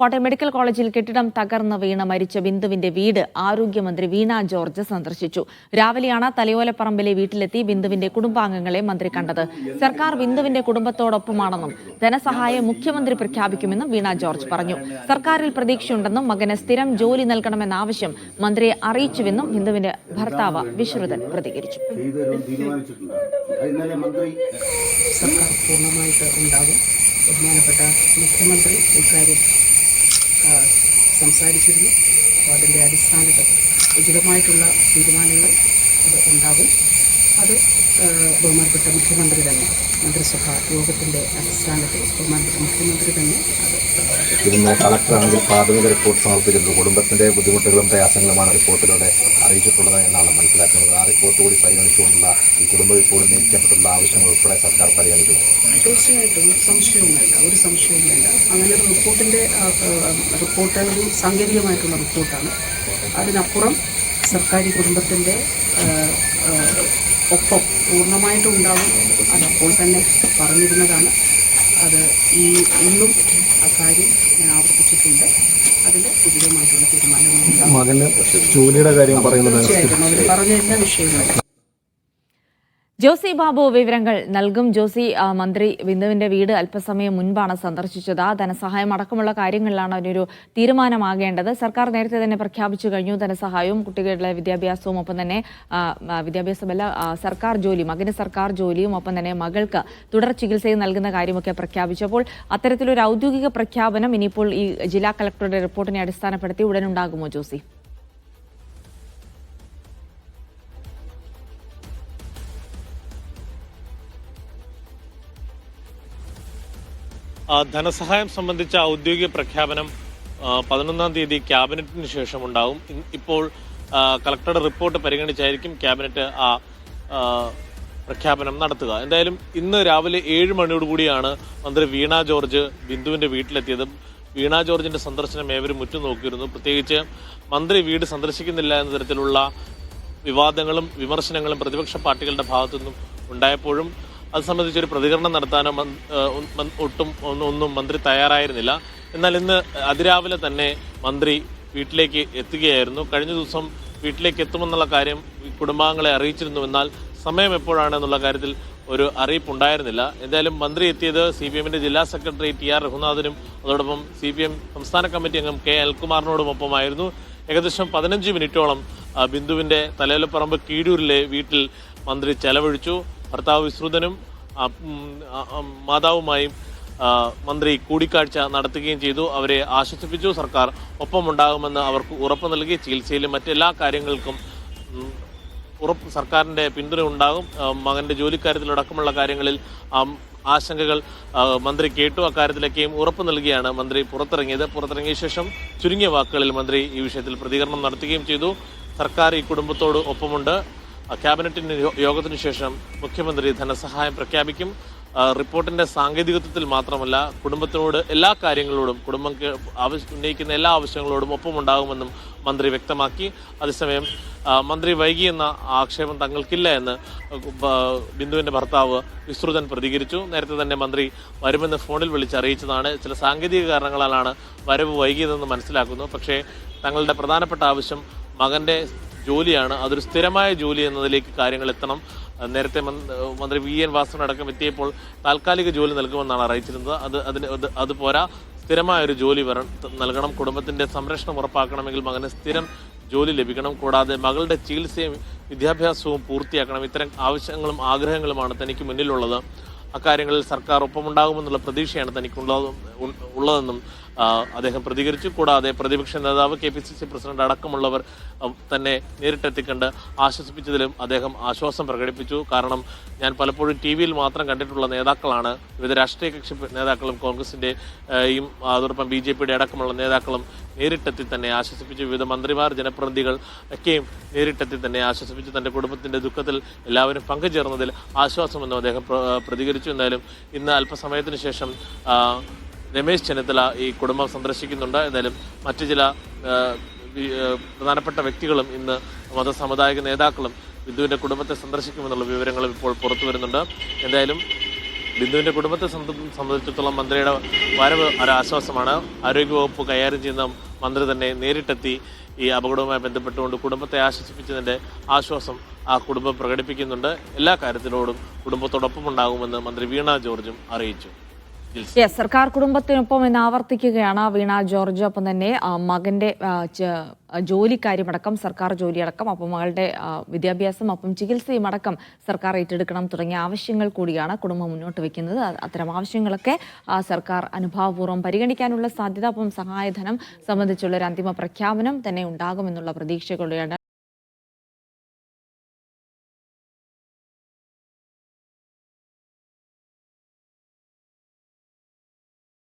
Kottayam medical കോളേജിൽ കെട്ടിടം തകർന്ന് വീണ് മരിച്ച ബിന്ദുവിന്റെ വീട് ആരോഗ്യമന്ത്രി വീണ ജോർജ് സന്ദർശിച്ചു. രാവിലെയാണ് തലയോലപ്പറമ്പിലെ വീട്ടിലെത്തി ബിന്ദുവിന്റെ കുടുംബാംഗങ്ങളെ മന്ത്രി കണ്ടത്. സർക്കാർ ബിന്ദുവിന്റെ കുടുംബത്തോടൊപ്പമാണെന്നും ധനസഹായം മുഖ്യമന്ത്രി പ്രഖ്യാപിക്കുമെന്നും വീണ ജോർജ് പറഞ്ഞു. സർക്കാരിൽ പ്രതീക്ഷയുണ്ടെന്നും മകന് സ്ഥിരം ജോലി നൽകണമെന്ന ആവശ്യം മന്ത്രിയെ അറിയിച്ചുവെന്നും ബിന്ദുവിന്റെ ഭർത്താവ് വിശ്രുതൻ പ്രതികരിച്ചു. സർക്കാർ പൂർണ്ണമായിട്ട് ഉണ്ടാകും. ബഹുമാനപ്പെട്ട മുഖ്യമന്ത്രി ഇക്കാര്യം സംസാരിച്ചിരുന്നു. അപ്പോൾ അതിൻ്റെ അടിസ്ഥാനത്തിൽ ഉചിതമായിട്ടുള്ള തീരുമാനങ്ങൾ അത് ഉണ്ടാകും. അത് ബഹുമാനപ്പെട്ട മുഖ്യമന്ത്രി തന്നെ മന്ത്രിസഭാ യോഗത്തിൻ്റെ അടിസ്ഥാനത്തിൽ ബഹുമാനപ്പെട്ട മുഖ്യമന്ത്രി തന്നെ അത് ഇന്ന് കളക്ടറാണെങ്കിൽ പ്രാഥമിക റിപ്പോർട്ട് സമർപ്പിച്ചിട്ടുണ്ട്. കുടുംബത്തിൻ്റെ ബുദ്ധിമുട്ടുകളും പ്രയാസങ്ങളുമാണ് റിപ്പോർട്ടിലൂടെ അറിയിച്ചിട്ടുള്ളത് എന്നാണ് മനസ്സിലാക്കുന്നത്. ആ റിപ്പോർട്ട് കൂടി പരിഗണിച്ചുകൊണ്ടുള്ള ഈ കുടുംബം ഇപ്പോൾ ഉന്നയിക്കപ്പെട്ടുള്ള ആവശ്യങ്ങൾ ഉൾപ്പെടെ സർക്കാർ പരിഗണിക്കുന്നു. തീർച്ചയായിട്ടും ഒരു സംശയവുമില്ല. അങ്ങനെ ഒരു റിപ്പോർട്ട് ഒരു സാങ്കേതികമായിട്ടുള്ള റിപ്പോർട്ടാണ്. അതിനപ്പുറം സർക്കാർ ഈ കുടുംബത്തിൻ്റെ ഒപ്പം പൂർണ്ണമായിട്ടും ഉണ്ടാകും. അതപ്പോൾ തന്നെ പറഞ്ഞിരുന്നതാണ്. അത് ഇന്നും അക്കാര്യം ഞാൻ ആവർത്തിച്ചിട്ടുണ്ട്. അതിൽ ഉചിതമായിട്ടുള്ള തീരുമാനങ്ങളുണ്ടാകും. മകന് ജോലിയുടെ കാര്യം പറയുന്നത് തീർച്ചയായിട്ടും അവർ പറഞ്ഞ എല്ലാ വിഷയങ്ങളും. ജോസി ബാബു വിവരങ്ങൾ നൽകും. ജോസി, മന്ത്രി ബിന്ദുവിന്റെ വീട് അല്പസമയം മുൻപാണ് സന്ദർശിച്ചത്. ധനസഹായം അടക്കമുള്ള കാര്യങ്ങളിലാണ് അതിനൊരു തീരുമാനമാകേണ്ടത്. സർക്കാർ നേരത്തെ തന്നെ പ്രഖ്യാപിച്ചു കഴിഞ്ഞു ധനസഹായവും കുട്ടികളുടെ വിദ്യാഭ്യാസവും, ഒപ്പം തന്നെ വിദ്യാഭ്യാസമല്ല സർക്കാർ ജോലി, മകന് സർക്കാർ ജോലിയും, ഒപ്പം തന്നെ മകൾക്ക് തുടർ ചികിത്സയും നൽകുന്ന കാര്യമൊക്കെ പ്രഖ്യാപിച്ചു. അപ്പോൾ അത്തരത്തിലൊരു ഔദ്യോഗിക പ്രഖ്യാപനം ഇനിയിപ്പോൾ ഈ ജില്ലാ കളക്ടറുടെ റിപ്പോർട്ടിനെ അടിസ്ഥാനപ്പെടുത്തി ഉടനുണ്ടാകുമോ ജോസി? ധനസഹായം സംബന്ധിച്ച ഔദ്യോഗിക പ്രഖ്യാപനം 11-ാം തീയതി ക്യാബിനറ്റിന് ശേഷം ഉണ്ടാവും. ഇപ്പോൾ കളക്ടറുടെ റിപ്പോർട്ട് പരിഗണിച്ചായിരിക്കും ക്യാബിനറ്റ് ആ പ്രഖ്യാപനം നടത്തുക. എന്തായാലും ഇന്ന് രാവിലെ 7 മണിയോടുകൂടിയാണ് മന്ത്രി വീണ ജോർജ് ബിന്ദുവിന്റെ വീട്ടിലെത്തിയത്. വീണ ജോർജിന്റെ സന്ദർശനം ഏവരും ഉറ്റുനോക്കിയിരുന്നു. പ്രത്യേകിച്ച് മന്ത്രി വീട് സന്ദർശിക്കുന്നില്ല എന്ന തരത്തിലുള്ള വിവാദങ്ങളും വിമർശനങ്ങളും പ്രതിപക്ഷ പാർട്ടികളുടെ ഭാഗത്തുനിന്നും ഉണ്ടായപ്പോഴും അത് സംബന്ധിച്ചൊരു പ്രതികരണം നടത്താനോ ഒന്നും മന്ത്രി തയ്യാറായിരുന്നില്ല. എന്നാൽ ഇന്ന് അതിരാവിലെ തന്നെ മന്ത്രി വീട്ടിലേക്ക് എത്തുകയായിരുന്നു. കഴിഞ്ഞ ദിവസം വീട്ടിലേക്ക് എത്തുമെന്നുള്ള കാര്യം കുടുംബാംഗങ്ങളെ അറിയിച്ചിരുന്നു. എന്നാൽ സമയം എപ്പോഴാണെന്നുള്ള കാര്യത്തിൽ ഒരു അറിയിപ്പുണ്ടായിരുന്നില്ല. എന്തായാലും മന്ത്രി എത്തിയത് CPM-ന്റെ ജില്ലാ സെക്രട്ടറി TR രഘുനാഥനും അതോടൊപ്പം CPM സംസ്ഥാന കമ്മിറ്റി അംഗം K അനിൽകുമാറിനോടുമൊപ്പമായിരുന്നു. ഏകദേശം 15 മിനിറ്റോളം ബിന്ദുവിന്റെ തലയോലപ്പറമ്പ് കീഴൂരിലെ വീട്ടിൽ മന്ത്രി ചെലവഴിച്ചു. ഭർത്താവ് വിശ്രുതനും മാതാവുമായും മന്ത്രി കൂടിക്കാഴ്ച നടത്തുകയും ചെയ്തു. അവരെ ആശ്വസിപ്പിച്ചു. സർക്കാർ ഒപ്പമുണ്ടാകുമെന്ന് അവർക്ക് ഉറപ്പ് നൽകി. ചികിത്സയിലും മറ്റെല്ലാ കാര്യങ്ങൾക്കും സർക്കാരിൻ്റെ പിന്തുണ ഉണ്ടാകും. മകൻ്റെ ജോലിക്കാര്യത്തിലടക്കമുള്ള കാര്യങ്ങളിൽ ആശങ്കകൾ മന്ത്രി കേട്ടു. അക്കാര്യത്തിലേക്കും ഉറപ്പ് നൽകിയാണ് മന്ത്രി പുറത്തിറങ്ങിയ ശേഷം ചുരുങ്ങിയ വാക്കുകളിൽ മന്ത്രി ഈ വിഷയത്തിൽ പ്രതികരണം നടത്തുകയും ചെയ്തു. സർക്കാർ ഈ കുടുംബത്തോട് ഒപ്പമുണ്ട്. ക്യാബിനറ്റിന്റെ യോഗത്തിനു ശേഷം മുഖ്യമന്ത്രി ധനസഹായം പ്രഖ്യാപിക്കും. റിപ്പോർട്ടിന്റെ സാങ്കേതികത്വത്തിൽ മാത്രമല്ല കുടുംബത്തിനോട് എല്ലാ കാര്യങ്ങളോടും കുടുംബം ഉന്നയിക്കുന്ന എല്ലാ ആവശ്യങ്ങളോടും ഒപ്പമുണ്ടാകുമെന്നും മന്ത്രി വ്യക്തമാക്കി. അതേസമയം മന്ത്രി വൈകിയെന്ന ആക്ഷേപം തങ്ങൾക്കില്ല എന്ന് ബിന്ദുവിന്റെ ഭർത്താവ് വിശ്രുതൻ പ്രതികരിച്ചു. നേരത്തെ തന്നെ മന്ത്രി വരുമെന്ന് ഫോണിൽ വിളിച്ചറിയിച്ചതാണ്. ചില സാങ്കേതിക കാരണങ്ങളാലാണ് വരവ് വൈകിയതെന്ന് മനസ്സിലാക്കുന്നു. പക്ഷേ തങ്ങളുടെ പ്രധാനപ്പെട്ട ആവശ്യം മകന്റെ ജോലിയാണ്. അതൊരു സ്ഥിരമായ ജോലി എന്നതിലേക്ക് കാര്യങ്ങൾ എത്തണം. നേരത്തെ മന്ത്രി VN വാസവൻ അടക്കം എത്തിയപ്പോൾ താൽക്കാലിക ജോലി നൽകുമെന്നാണ് അറിയിച്ചിരുന്നത്. അത് പോരാ, സ്ഥിരമായൊരു ജോലി നൽകണം. കുടുംബത്തിന്റെ സംരക്ഷണം ഉറപ്പാക്കണമെങ്കിൽ മകന് സ്ഥിരം ജോലി ലഭിക്കണം. കൂടാതെ മകളുടെ ചികിത്സയും വിദ്യാഭ്യാസവും പൂർത്തിയാക്കണം. ഇത്തരം ആവശ്യങ്ങളും ആഗ്രഹങ്ങളുമാണ് തനിക്ക് മുന്നിലുള്ളത്. അക്കാര്യങ്ങളിൽ സർക്കാർ ഒപ്പമുണ്ടാകുമെന്നുള്ള പ്രതീക്ഷയാണ് തനിക്കുള്ളതെന്നും അദ്ദേഹം പ്രതികരിച്ചു. കൂടാതെ പ്രതിപക്ഷ നേതാവ് KPCC പ്രസിഡന്റ് അടക്കമുള്ളവർ തന്നെ നേരിട്ടെത്തിക്കണ്ട് ആശ്വസിപ്പിച്ചതിലും അദ്ദേഹം ആശ്വാസം പ്രകടിപ്പിച്ചു. കാരണം ഞാൻ പലപ്പോഴും TV-യിൽ മാത്രം കണ്ടിട്ടുള്ള നേതാക്കളാണ് വിവിധ രാഷ്ട്രീയ കക്ഷി നേതാക്കളും കോൺഗ്രസിന്റെ അതോടൊപ്പം BJP-യുടെ അടക്കമുള്ള നേതാക്കളും നേരിട്ടെത്തി തന്നെ ആശ്വസിപ്പിച്ചു. വിവിധ മന്ത്രിമാർ, ജനപ്രതിനിധികൾ ഒക്കെയും നേരിട്ടെത്തി തന്നെ ആശ്വസിപ്പിച്ചു. തന്റെ കുടുംബത്തിന്റെ ദുഃഖത്തിൽ എല്ലാവരും പങ്കുചേർന്നതിൽ ആശ്വാസമെന്നും അദ്ദേഹം പ്രതികരിച്ചു. എന്തായാലും ഇന്ന് അല്പസമയത്തിന് ശേഷം രമേശ് ചെന്നിത്തല ഈ കുടുംബം സന്ദർശിക്കുന്നുണ്ട്. എന്തായാലും മറ്റു ചില പ്രധാനപ്പെട്ട വ്യക്തികളും ഇന്ന് മതസമുദായിക നേതാക്കളും ബിന്ദുവിന്റെ കുടുംബത്തെ സന്ദർശിക്കുമെന്നുള്ള വിവരങ്ങളും ഇപ്പോൾ പുറത്തു വരുന്നുണ്ട്. എന്തായാലും ബിന്ദുവിന്റെ കുടുംബത്തെ സംബന്ധിച്ചിടത്തോളം മന്ത്രിയുടെ വരവ് ഒരു ആശ്വാസമാണ്. ആരോഗ്യവകുപ്പ് കൈകാര്യം ചെയ്യുന്ന മന്ത്രി തന്നെ നേരിട്ടെത്തി ഈ അപകടവുമായി ബന്ധപ്പെട്ടുകൊണ്ട് കുടുംബത്തെ ആശ്വസിപ്പിച്ചതിന്റെ ആശ്വാസം ആ കുടുംബം പ്രകടിപ്പിക്കുന്നുണ്ട്. എല്ലാ കാര്യത്തിനോടും കുടുംബത്തോടൊപ്പം ഉണ്ടാകുമെന്ന് മന്ത്രി വീണ ജോർജും അറിയിച്ചു. സർക്കാർ കുടുംബത്തിനൊപ്പം എന്ന് ആവർത്തിക്കുകയാണ് വീണ ജോർജ്. ഒപ്പം തന്നെ മകന്റെ ജോലിക്കാര്യമടക്കം, സർക്കാർ ജോലിയടക്കം, അപ്പം മകളുടെ വിദ്യാഭ്യാസം, ഒപ്പം ചികിത്സയും അടക്കം സർക്കാർ ഏറ്റെടുക്കണം തുടങ്ങിയ ആവശ്യങ്ങൾ കൂടിയാണ് കുടുംബം മുന്നോട്ട് വയ്ക്കുന്നത്. അത്തരം ആവശ്യങ്ങളൊക്കെ സർക്കാർ അനുഭാവപൂർവ്വം പരിഗണിക്കാനുള്ള സാധ്യത, ഒപ്പം സഹായധനം സംബന്ധിച്ചുള്ള ഒരു അന്തിമ പ്രഖ്യാപനം തന്നെ ഉണ്ടാകുമെന്നുള്ള പ്രതീക്ഷകളുടെയാണ്.